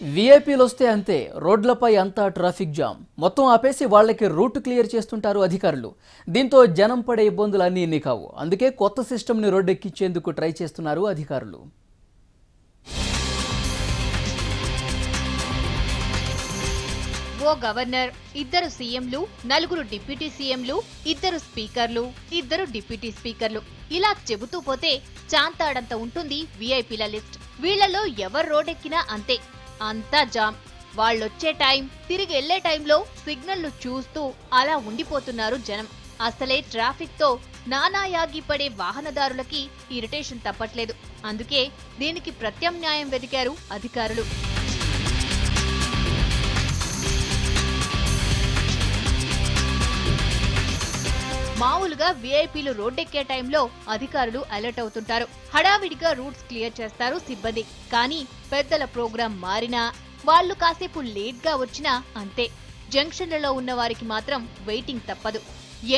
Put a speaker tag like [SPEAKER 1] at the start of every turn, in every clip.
[SPEAKER 1] వీఐపీలు వస్తే అంతే, రోడ్లపై అంతా ట్రాఫిక్ జామ్. మొత్తం ఆపేసి వాళ్ళకి రూట్ క్లియర్ చేస్తుంటారు అధికారులు. దీంతో జనం పడే ఇబ్బందులు అన్నీ ఇన్ని కావు. అందుకే కొత్త సిస్టమ్ని రోడ్డెక్కించేందుకు ట్రై చేస్తున్నారు అధికారులు.
[SPEAKER 2] ఓ గవర్నర్, 2 సీఎంలు, 4 డిప్యూటీ సీఎంలు, 2 స్పీకర్లు, 2 డిప్యూటీ స్పీకర్లు, ఇలా చెబుతూ పోతే చాంతాడంత ఉంటుంది వీఐపీల లిస్ట్. వీళ్లలో ఎవరు రోడ్డెక్కినా అంతే, అంతా జామ్. వాళ్ళొచ్చే టైం, తిరిగి వెళ్లే టైంలో సిగ్నల్ను చూస్తూ అలా ఉండిపోతున్నారు జనం. అసలే ట్రాఫిక్ తో నానాయాగి పడే వాహనదారులకి ఇరిటేషన్ తప్పట్లేదు. అందుకే దీనికి ప్రత్యామ్నాయం వెతికారు అధికారులు. మామూలుగా వీఐపీలు రోడ్డెక్కే టైంలో అధికారులు అలర్ట్ అవుతుంటారు. హడావిడిగా రూట్స్ క్లియర్ చేస్తారు సిబ్బంది. కానీ పెద్దల ప్రోగ్రాం మారినా, వాళ్లు కాసేపు లేట్ గా వచ్చినా అంతే, జంక్షన్లలో ఉన్న వారికి మాత్రం వెయిటింగ్ తప్పదు.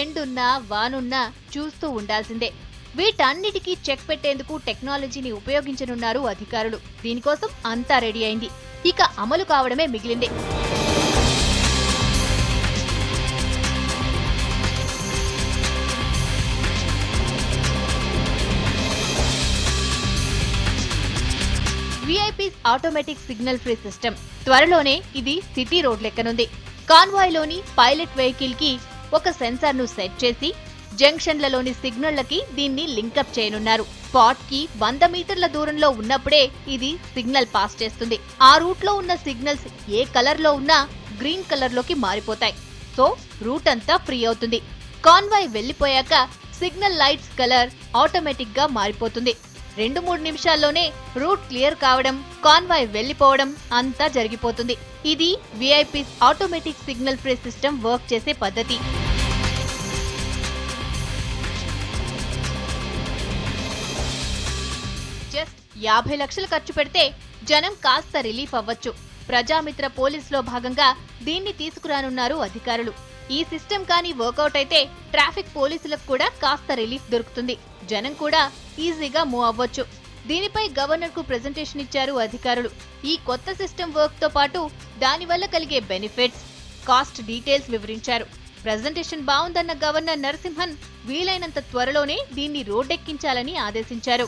[SPEAKER 2] ఎండున్నా వానున్నా చూస్తూ ఉండాల్సిందే. వీటన్నిటికీ చెక్ పెట్టేందుకు టెక్నాలజీని ఉపయోగించనున్నారు అధికారులు. దీనికోసం అంతా రెడీ అయింది, ఇక అమలు కావడమే మిగిలింది. VIPs automatic signal free system. త్వరలోనే ఇది సిటీ రోడ్లెక్కనుంది. కాన్వాయ్ లోని పైలట్ వెహికల్ కి ఒక సెన్సార్ ను సెట్ చేసి జంక్షన్లలోని సిగ్నళ్లకి దీన్ని లింకప్ చేయనున్నారు. స్పాట్ కి 100 మీటర్ల దూరంలో ఉన్నప్పుడే ఇది సిగ్నల్ పాస్ చేస్తుంది. ఆ రూట్ లో ఉన్న సిగ్నల్స్ ఏ కలర్ లో ఉన్నా గ్రీన్ కలర్ లోకి మారిపోతాయి. సో రూట్ అంతా ఫ్రీ అవుతుంది. కాన్వాయ్ వెళ్లిపోయాక సిగ్నల్ లైట్స్ కలర్ ఆటోమేటిక్ గా మారిపోతుంది. 2-3 నిమిషాల్లోనే రూట్ క్లియర్ కావడం, కాన్వాయ్ వెళ్లిపోవడం అంతా జరిగిపోతుంది. ఇది VIPs automatic signal free system work చేసే పద్ధతి. జస్ట్ 50 లక్షలు ఖర్చు పెడితే జనం కాస్త రిలీఫ్ అవ్వచ్చు. ప్రజామిత్ర పోలీసులో భాగంగా దీన్ని తీసుకురానున్నారు అధికారులు. ఈ సిస్టమ్ కానీ వర్కౌట్ అయితే ట్రాఫిక్ పోలీసులకు కూడా కాస్త రిలీఫ్ దొరుకుతుంది. జనం కూడా ఈజీగా మూవ్ అవ్వచ్చు. దీనిపై గవర్నర్ కు ప్రెజెంటేషన్ ఇచ్చారు అధికారులు. ఈ కొత్త సిస్టమ్ వర్క్ తో పాటు దానివల్ల కలిగే బెనిఫిట్స్, కాస్ట్ డీటెయిల్స్ వివరించారు. ప్రెజెంటేషన్ బాగుందన్న గవర్నర్ నరసింహన్ వీలైనంత త్వరలోనే దీన్ని రోడ్డెక్కించాలని ఆదేశించారు.